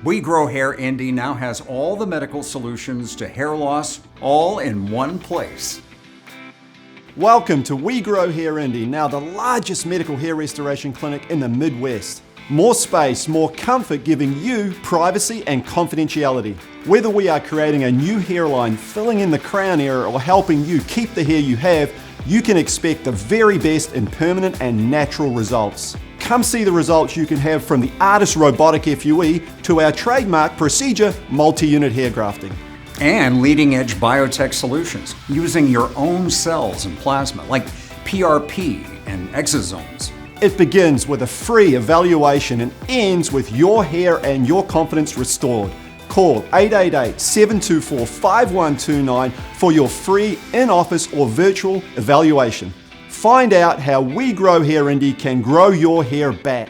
We Grow Hair Indy now has all the medical solutions to hair loss all in one place. Welcome to We Grow Hair Indy, now the largest medical hair restoration clinic in the Midwest. More space, more comfort, giving you privacy and confidentiality. Whether we are creating a new hairline, filling in the crown area, or helping you keep the hair you have, you can expect the very best in permanent and natural results. Come see the results you can have from the ARTAS Robotic FUE to our trademark procedure, Multi-Unit Hair Grafting. And leading-edge biotech solutions using your own cells and plasma, like PRP and exosomes. It begins with a free evaluation and ends with your hair and your confidence restored. Call 888-724-5129 for your free in-office or virtual evaluation. Find out how We Grow Hair Indy can grow your hair back.